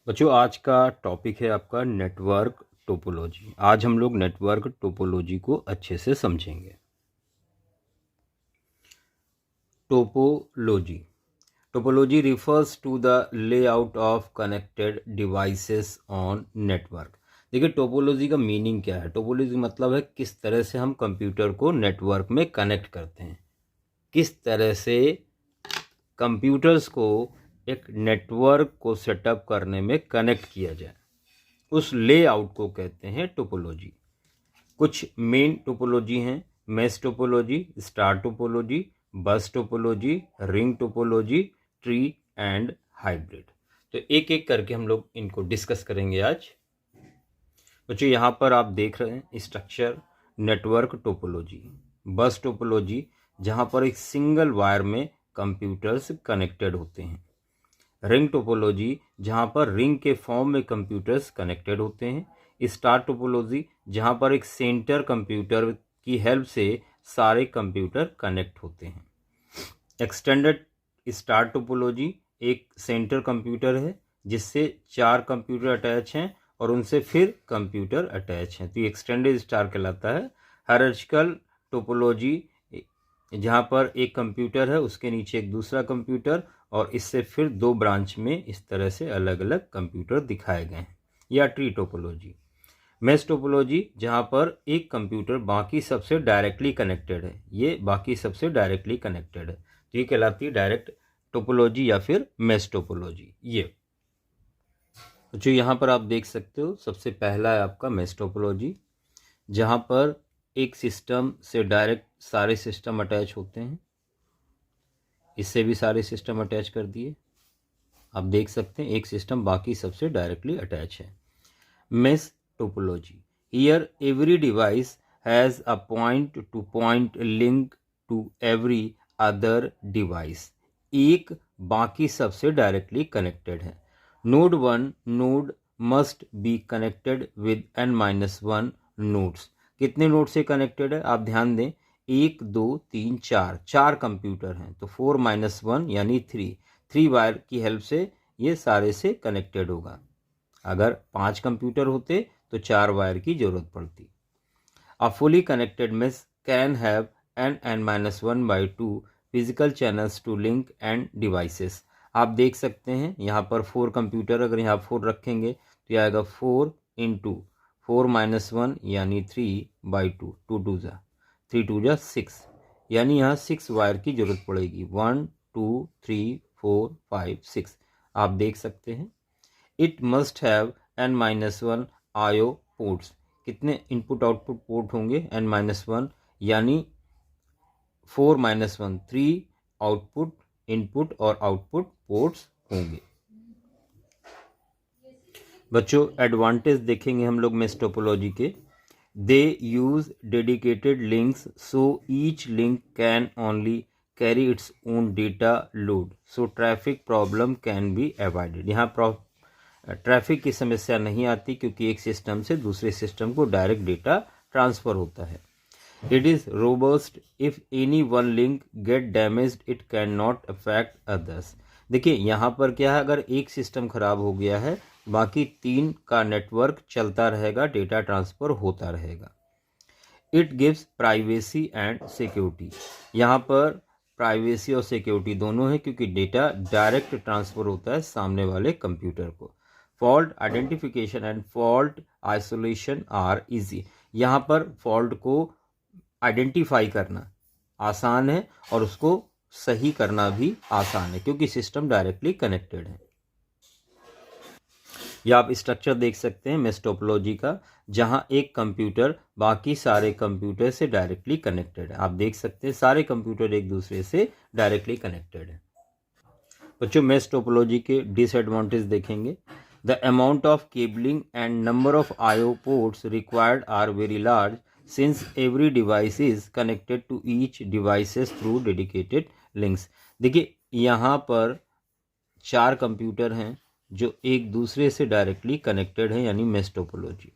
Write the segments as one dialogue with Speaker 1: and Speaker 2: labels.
Speaker 1: बच्चों, आज का टॉपिक है आपका नेटवर्क टोपोलॉजी। आज हम लोग नेटवर्क टोपोलॉजी को अच्छे से समझेंगे। Topology topology refers to the layout of connected devices on network. देखिए, टोपोलॉजी का मीनिंग क्या है। टोपोलॉजी मतलब है किस तरह से हम कंप्यूटर को नेटवर्क में कनेक्ट करते हैं, किस तरह से कंप्यूटर्स को एक नेटवर्क को सेटअप करने में कनेक्ट किया जाए, उस लेआउट को कहते हैं टोपोलॉजी। कुछ मेन टोपोलॉजी हैं: मेश टोपोलॉजी, स्टार टोपोलॉजी, बस topology, ring topology, tree and hybrid. तो एक एक करके हम लोग इनको डिस्कस करेंगे आज। बच्चों, यहाँ पर आप देख रहे हैं स्ट्रक्चर। नेटवर्क टोपोलॉजी, बस टोपोलॉजी, जहाँ पर एक सिंगल वायर में कंप्यूटर्स कनेक्टेड होते हैं। रिंग टोपोलॉजी, जहाँ पर रिंग के फॉर्म में कंप्यूटर्स कनेक्टेड होते हैं। स्टार टोपोलॉजी, जहाँ पर एक सेंटर कंप्यूटर की हेल्प से सारे कंप्यूटर कनेक्ट होते हैं। एक्सटेंडेड स्टार टोपोलॉजी, एक सेंटर कंप्यूटर है जिससे 4 कंप्यूटर अटैच हैं और उनसे फिर कंप्यूटर अटैच हैं, तो ये एक्सटेंडेड स्टार कहलाता है। हायरार्चिकल टोपोलॉजी, जहाँ पर एक कंप्यूटर है, उसके नीचे एक दूसरा कंप्यूटर और इससे फिर 2 ब्रांच में इस तरह से अलग अलग कंप्यूटर दिखाए गए हैं, या ट्री टोपोलॉजी। मेश टोपोलॉजी, जहाँ पर एक कंप्यूटर बाकी सबसे डायरेक्टली कनेक्टेड है, ये बाकी सबसे डायरेक्टली कनेक्टेड है, तो ये कहलाती है डायरेक्ट टोपोलॉजी या फिर मेश टोपोलॉजी। ये जो यहाँ पर आप देख सकते हो, सबसे पहला है आपका मेश टोपोलॉजी, जहाँ पर एक सिस्टम से डायरेक्ट सारे सिस्टम अटैच होते हैं। इससे भी सारे सिस्टम अटैच कर दिए। आप देख सकते हैं एक सिस्टम बाकी सबसे डायरेक्टली अटैच है। Mesh topology, here every device has a point to point link to every other device. एक बाकी सबसे डायरेक्टली कनेक्टेड है। Node 1 node must be connected with n-1 nodes. कितने नोड से कनेक्टेड है आप ध्यान दें, 1 2 3 4, 4 कंप्यूटर हैं, तो 4-1 यानी 3 वायर की हेल्प से ये सारे से कनेक्टेड होगा। अगर 5 कंप्यूटर होते तो 4 वायर की जरूरत पड़ती। A fully connected mesh can have n-1/2 physical channels to link and devices. आप देख सकते हैं यहाँ पर 4 कंप्यूटर, अगर यहाँ 4 रखेंगे तो यह आएगा 4 × 4-1 यानी 3/2, 2 2 जा 3 2 जा 6, यानी यहाँ 6 वायर की जरूरत पड़ेगी। 1 2 3 4 5 6 आप देख सकते हैं। It must have n-1 IO ports. कितने इनपुट आउटपुट पोर्ट होंगे? n-1 यानी 4-1 3 आउटपुट, इनपुट और आउटपुट पोर्ट्स होंगे। बच्चों, एडवांटेज देखेंगे हम लोग मेश टोपोलॉजी के। They use dedicated links so each link can only carry its own data load, so traffic problem can be avoided. यहाँ ट्रैफिक की समस्या नहीं आती क्योंकि एक सिस्टम से दूसरे सिस्टम को डायरेक्ट डेटा ट्रांसफर होता है। It is robust, if any one link get damaged it cannot affect others. देखिए यहाँ पर क्या है, अगर एक सिस्टम खराब हो गया है, बाकी 3 का नेटवर्क चलता रहेगा, डेटा ट्रांसफर होता रहेगा। It gives privacy and security. यहाँ पर प्राइवेसी और सिक्योरिटी दोनों है क्योंकि डेटा डायरेक्ट ट्रांसफर होता है सामने वाले कंप्यूटर को। Fault identification and fault isolation are easy. यहाँ पर फॉल्ट को आइडेंटिफाई करना आसान है और उसको सही करना भी आसान है क्योंकि सिस्टम डायरेक्टली कनेक्टेड है। या आप स्ट्रक्चर देख सकते हैं मेश टोपोलॉजी का, जहां एक कंप्यूटर बाकी सारे कंप्यूटर से डायरेक्टली कनेक्टेड है। आप देख सकते हैं सारे कंप्यूटर एक दूसरे से डायरेक्टली कनेक्टेड है। बच्चों, मेश टोपोलॉजी के डिसएडवांटेज देखेंगे। The amount of cabling and number of IO ports required are very large since every device is connected to each devices through dedicated links. देखिए यहाँ पर 4 कंप्यूटर हैं जो एक दूसरे से डायरेक्टली कनेक्टेड है, यानी मेश टोपोलॉजी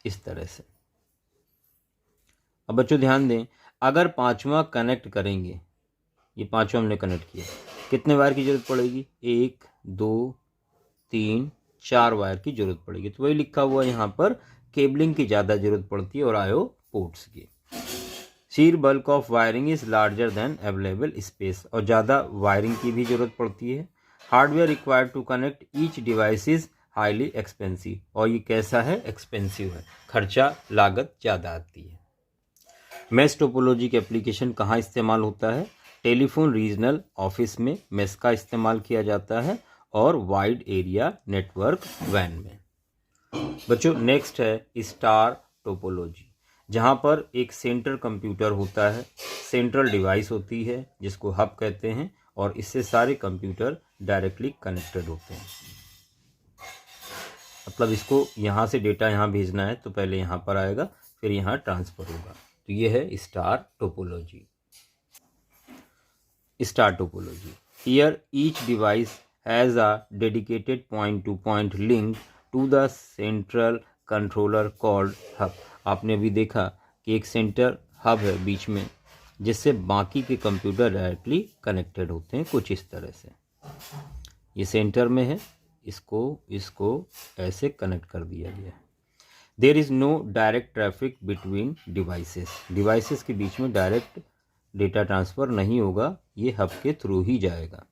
Speaker 1: इस तरह से। अब बच्चों ध्यान दें, अगर 5वां कनेक्ट करेंगे, ये 5वां हमने कनेक्ट किया, कितने वायर की जरूरत पड़ेगी? 1 2 3 4 वायर की जरूरत पड़ेगी। तो वही लिखा हुआ यहाँ पर केबलिंग की ज़्यादा जरूरत पड़ती है और आयो पोर्ट्स की। Sheer bulk of wiring is larger than available space, और ज़्यादा वायरिंग की भी जरूरत पड़ती है। Hardware required to connect each device is highly expensive, और ये कैसा है, एक्सपेंसिव है, खर्चा लागत ज़्यादा आती है। मेश टोपोलॉजी के एप्लीकेशन कहाँ इस्तेमाल होता है? टेलीफोन रीजनल ऑफिस में मेश का इस्तेमाल किया जाता है और वाइड एरिया नेटवर्क वैन में। बच्चों नेक्स्ट है स्टार टोपोलॉजी, जहाँ पर एक सेंट्रल कंप्यूटर होता है, सेंट्रल डिवाइस होती है जिसको हब कहते हैं, और इससे सारे कंप्यूटर डायरेक्टली कनेक्टेड होते हैं। मतलब इसको यहाँ से डेटा यहाँ भेजना है तो पहले यहाँ पर आएगा, फिर यहाँ ट्रांसफर होगा। तो ये है star topology. Star topology, here each device has a dedicated point to point link to the central controller called hub. आपने अभी देखा कि एक सेंटर हब है बीच में, जिससे बाकी के कंप्यूटर डायरेक्टली कनेक्टेड होते हैं, कुछ इस तरह से। ये सेंटर में है, इसको ऐसे कनेक्ट कर दिया गया है। There is no direct traffic between devices के बीच में डायरेक्ट डेटा ट्रांसफ़र नहीं होगा, ये हब के थ्रू ही जाएगा।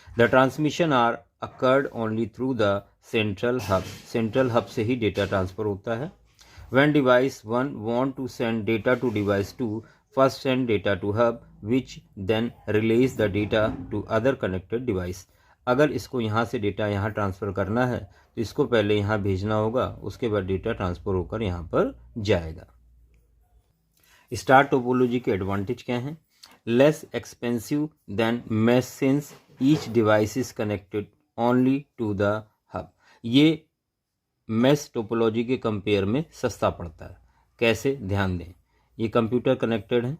Speaker 1: The transmission are occurred only through the central hub से ही डेटा ट्रांसफ़र होता है। When device 1 want to send data to device 2, first send data to hub which then release the data to other connected device. अगर इसको यहाँ से data यहाँ transfer करना है तो इसको पहले यहाँ भेजना होगा, उसके बाद डेटा ट्रांसफ़र होकर यहाँ पर जाएगा। स्टार टोपोलॉजी के एडवांटेज क्या हैं? Less expensive than mesh since each device is connected only to the hub. ये मेश टोपोलॉजी के कंपेयर में सस्ता पड़ता है। कैसे? ध्यान दें, ये कंप्यूटर कनेक्टेड है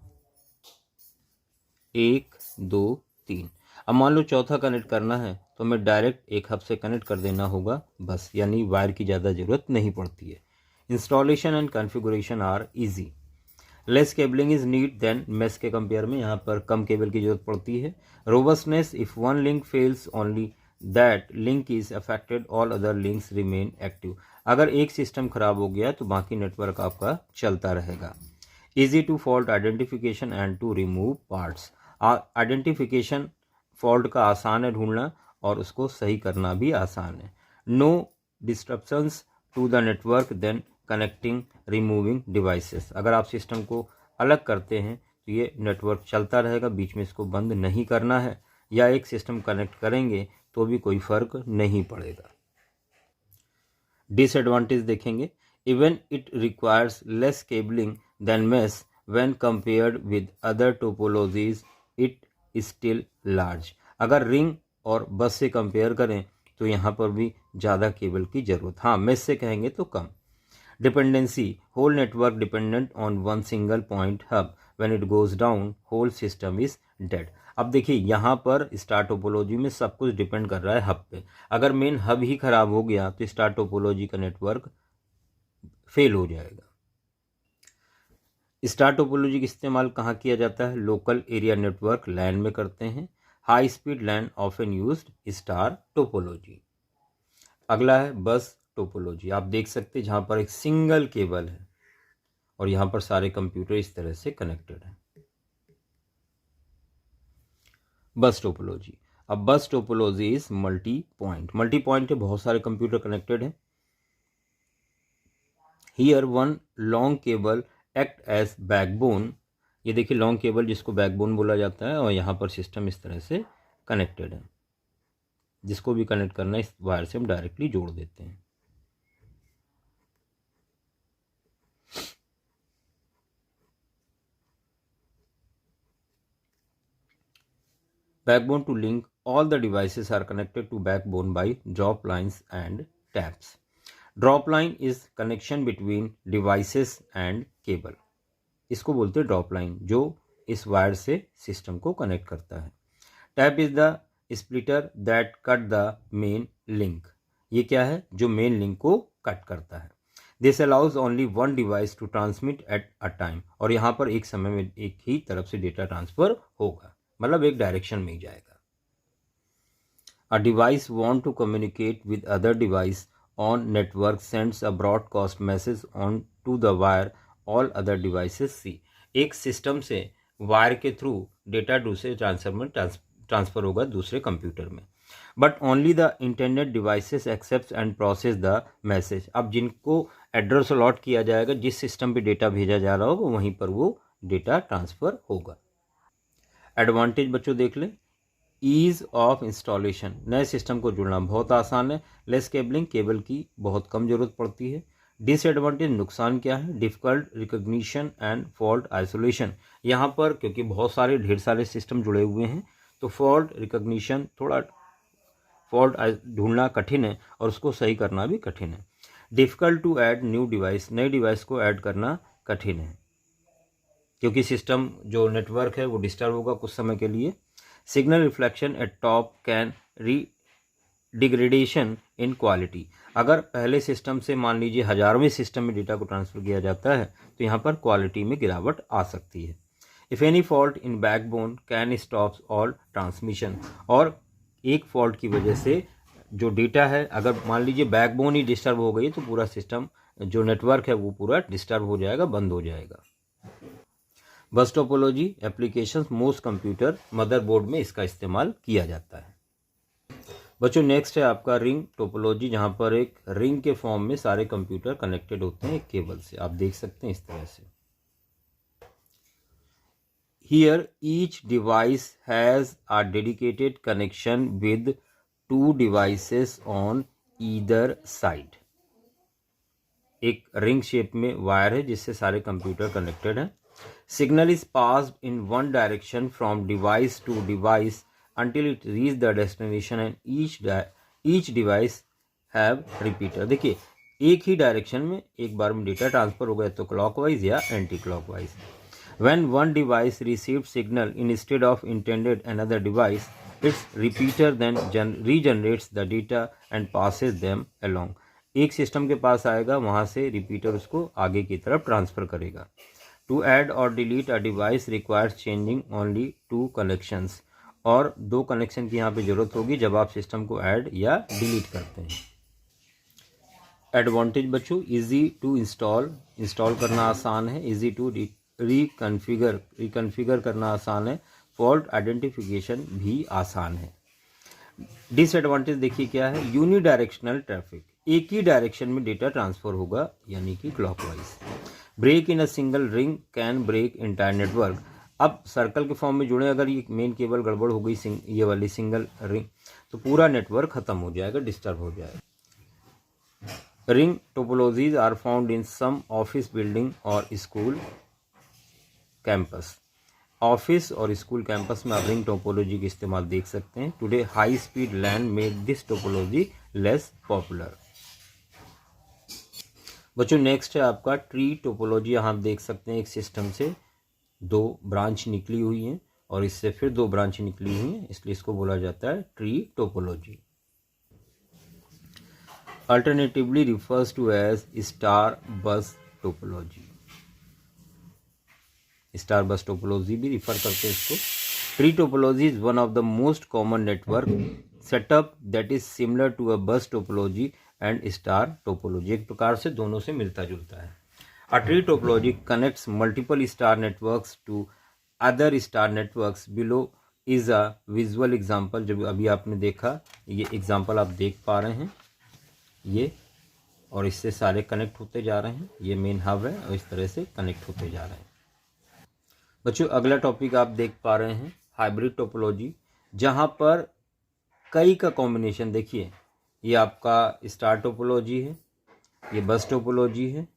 Speaker 1: 1 2 3। अब मान लो चौथा कनेक्ट करना है तो हमें डायरेक्ट एक हब से कनेक्ट कर देना होगा बस, यानी वायर की ज़्यादा ज़रूरत नहीं पड़ती है। Installation and configuration are easy. Less cabling is need than mesh के कंपेयर में यहाँ पर कम केबल की जरूरत पड़ती है। Robustness, if one link fails only that link is affected, all other links remain active. अगर एक सिस्टम खराब हो गया तो बाकी नेटवर्क आपका चलता रहेगा। Easy to fault identification and to remove parts. Identification fault का आसान है ढूंढना और उसको सही करना भी आसान है। No disruptions to the network then connecting removing devices. अगर आप सिस्टम को अलग करते हैं तो ये नेटवर्क चलता रहेगा, बीच में इसको बंद नहीं करना है, या एक सिस्टम कनेक्ट करेंगे तो भी कोई फर्क नहीं पड़ेगा। डिसएडवांटेज देखेंगे, even it requires less cabling than mesh when compared with other topologies it is still large. अगर रिंग और बस से कंपेयर करें तो यहाँ पर भी ज़्यादा केबल की ज़रूरत, हाँ मेश से कहेंगे तो कम। Dependency, whole network dependent on one single point hub, when it goes down whole system is dead. अब देखिए यहाँ पर स्टार टोपोलॉजी में सब कुछ डिपेंड कर रहा है हब पे। अगर मेन हब ही खराब हो गया तो स्टार टोपोलॉजी का नेटवर्क फेल हो जाएगा। स्टार टोपोलॉजी का इस्तेमाल कहाँ किया जाता है? लोकल एरिया नेटवर्क लैन में करते हैं। हाई स्पीड लैन ऑफन यूज्ड स्टार टोपोलॉजी। अगला है बस टोपोलॉजी। आप देख सकते हैं जहाँ पर एक सिंगल केबल है और यहाँ पर सारे कंप्यूटर इस तरह से कनेक्टेड हैं। बस टोपोलॉजी, अब बस टोपोलॉजी इज मल्टी पॉइंट है, बहुत सारे कंप्यूटर कनेक्टेड हैं। Here one long cable act as backbone. ये देखिए लॉन्ग केबल जिसको बैकबोन बोला जाता है, और यहाँ पर सिस्टम इस तरह से कनेक्टेड है। जिसको भी कनेक्ट करना है इस वायर से हम डायरेक्टली जोड़ देते हैं। Backbone to link all the devices are connected to backbone by drop lines and taps. Drop line is connection between devices and cable. इसको बोलते हैं ड्रॉप लाइन, जो इस वायर से सिस्टम को कनेक्ट करता है। Tap is the splitter that cut the main link. ये क्या है? जो मेन लिंक को कट करता है। This allows only one device to transmit at a time. और यहाँ पर एक समय में एक ही तरफ से डेटा ट्रांसफर होगा, मतलब एक डायरेक्शन में ही जाएगा। A device want to communicate with other device on network sends a broadcast message on to the wire all other devices see. एक सिस्टम से वायर के थ्रू डेटा दूसरे ट्रांसफर में ट्रांसफर होगा दूसरे कंप्यूटर में, but only the internet devices accept and process the message. अब जिनको एड्रेस अलॉट किया जाएगा, जिस सिस्टम पे डेटा भेजा जा रहा होगा वहीं पर वो डेटा ट्रांसफर होगा। एडवांटेज बच्चों देख लें, ईज ऑफ इंस्टॉलेशन, नए सिस्टम को जुड़ना बहुत आसान है, लेस केबलिंग, केबल की बहुत कम जरूरत पड़ती है। डिसएडवांटेज, नुकसान क्या है, difficult recognition and fault isolation, यहाँ पर क्योंकि बहुत सारे ढेर सारे सिस्टम जुड़े हुए हैं तो फॉल्ट रिकॉग्निशन, थोड़ा फॉल्ट ढूंढना कठिन है और उसको सही करना भी कठिन है। Difficult to add new device, नए डिवाइस को ऐड करना कठिन है क्योंकि सिस्टम जो नेटवर्क है वो डिस्टर्ब होगा कुछ समय के लिए। Signal reflection eight top can degradation in quality, अगर पहले सिस्टम से मान लीजिए हजारवें सिस्टम में डेटा को ट्रांसफर किया जाता है तो यहाँ पर क्वालिटी में गिरावट आ सकती है। If any fault in backbone can stop all transmission, और एक फॉल्ट की वजह से जो डेटा है, अगर मान लीजिए बैकबोन ही डिस्टर्ब हो गई तो पूरा सिस्टम जो नेटवर्क है वो पूरा डिस्टर्ब हो जाएगा, बंद हो जाएगा। बस topology applications, most computer motherboard में इसका इस्तेमाल किया जाता है। बच्चों नेक्स्ट है आपका रिंग टोपोलॉजी, जहां पर एक रिंग के फॉर्म में सारे कंप्यूटर कनेक्टेड होते हैं एक केबल से, आप देख सकते हैं इस तरह से। Here each device has a dedicated connection with 2 devices on either side. एक रिंग शेप में वायर है जिससे सारे कंप्यूटर कनेक्टेड हैं। Signal is passed in one direction from device to device until it reach the destination and each device have repeater। देखिए एक ही direction में एक बार में डेटा ट्रांसफर हो गया तो क्लॉकवाइज या anti clockwise. When one device receives signal instead of intended another device, its repeater then regenerates the data and passes them along। एक सिस्टम के पास आएगा, वहां से रिपीटर उसको आगे की तरफ ट्रांसफर करेगा। To add or delete a device requires changing only 2 connections, और 2 कनेक्शन की यहाँ पे जरूरत होगी जब आप सिस्टम को ऐड या डिलीट करते हैं। एडवांटेज बच्चों, इजी टू इंस्टॉल करना आसान है, इजी टू रिकन्फिगर करना आसान है, फॉल्ट आइडेंटिफिकेशन भी आसान है। डिसएडवांटेज देखिए क्या है, यूनिडायरेक्शनल ट्रैफिक, एक ही डायरेक्शन में डेटा ट्रांसफर होगा यानी कि clockwise. Break in a single ring can break entire network, अब सर्कल के फॉर्म में जुड़े अगर ये मेन केबल गड़बड़ हो गई ये वाली सिंगल रिंग तो पूरा नेटवर्क खत्म हो जाएगा, डिस्टर्ब हो जाएगा। Ring topologies are found in some office building और स्कूल कैंपस, ऑफिस और स्कूल कैंपस में आप रिंग टोपोलॉजी का इस्तेमाल देख सकते हैं। Today high speed LAN make this topology less popular. बच्चों नेक्स्ट है आपका ट्री टोपोलॉजी, यहाँ आप देख सकते हैं एक सिस्टम से 2 ब्रांच निकली हुई हैं और इससे फिर 2 ब्रांच निकली हुई हैं, इसलिए इसको बोला जाता है tree topology. Alternatively refers to as star bus topology, star bus topology भी रिफर करते हैं इसको। Tree topology is one of the most common network setup that is similar to a bus topology and star topology, एक प्रकार से दोनों से मिलता जुलता है। A tree topology connects multiple star networks to other star networks below is a visual example, जब अभी आपने देखा ये एग्जांपल आप देख पा रहे हैं ये, और इससे सारे कनेक्ट होते जा रहे हैं, ये मेन हब है और इस तरह से कनेक्ट होते जा रहे हैं। बच्चों अगला टॉपिक आप देख पा रहे हैं हाइब्रिड टोपोलॉजी, जहां पर कई का कॉम्बिनेशन, देखिए ये आपका स्टार टोपोलॉजी है, ये बस टोपोलॉजी है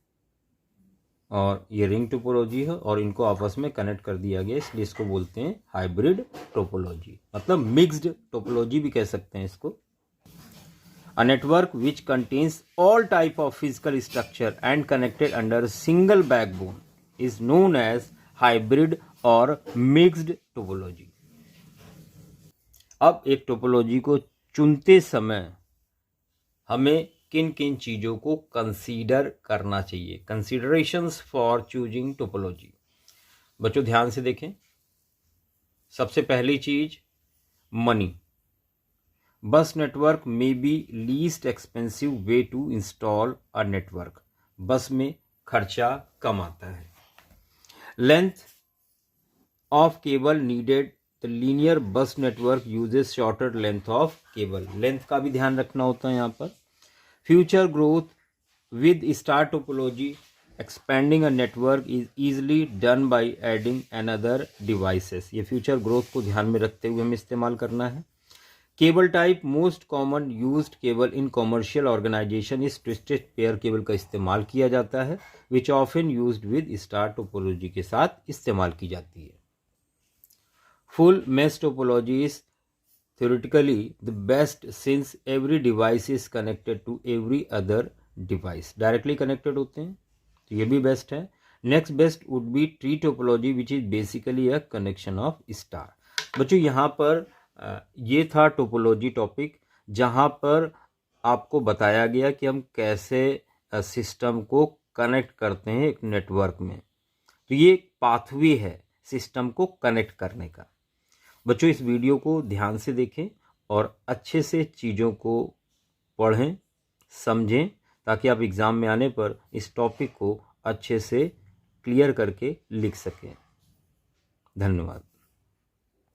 Speaker 1: और ये रिंग टोपोलॉजी है और इनको आपस में कनेक्ट कर दिया गया, इसलिए इसको बोलते हैं हाइब्रिड टोपोलॉजी, मतलब मिक्स्ड टोपोलॉजी भी कह सकते हैं इसको। A network which contains all type of physical structure and connected under single backbone is known as hybrid और मिक्स्ड टोपोलॉजी। अब एक टोपोलॉजी को चुनते समय हमें किन किन चीज़ों को कंसीडर करना चाहिए, कंसीडरेशंस फॉर चूजिंग टोपोलॉजी। बच्चों ध्यान से देखें, सबसे पहली चीज मनी। बस नेटवर्क में be least expensive way to install a network. Bus में खर्चा कम आता है। Length of cable needed, the linear bus network uses shorter length of cable. Length का भी ध्यान रखना होता है यहाँ पर। Future growth with star topology, expanding a network is easily done by adding another devices. ये फ्यूचर ग्रोथ को ध्यान में रखते हुए हमें इस्तेमाल करना है। Cable type, most common used cable in commercial organization इस ट्विस्टेड पेयर केबल का इस्तेमाल किया जाता है, which often used with star topology के साथ इस्तेमाल की जाती है। Full mesh topology is theoretically the best since every device is connected to every other device। Directly connected होते हैं तो ये भी बेस्ट है। Next best would be tree topology which is basically a connection of star. बच्चों यहाँ पर ये था टोपोलॉजी टॉपिक, जहाँ पर आपको बताया गया कि हम कैसे सिस्टम को कनेक्ट करते हैं एक नेटवर्क में। तो ये एक पाथवे है सिस्टम को कनेक्ट करने का। बच्चों इस वीडियो को ध्यान से देखें और अच्छे से चीज़ों को पढ़ें, समझें, ताकि आप एग्ज़ाम में आने पर इस टॉपिक को अच्छे से क्लियर करके लिख सकें। धन्यवाद।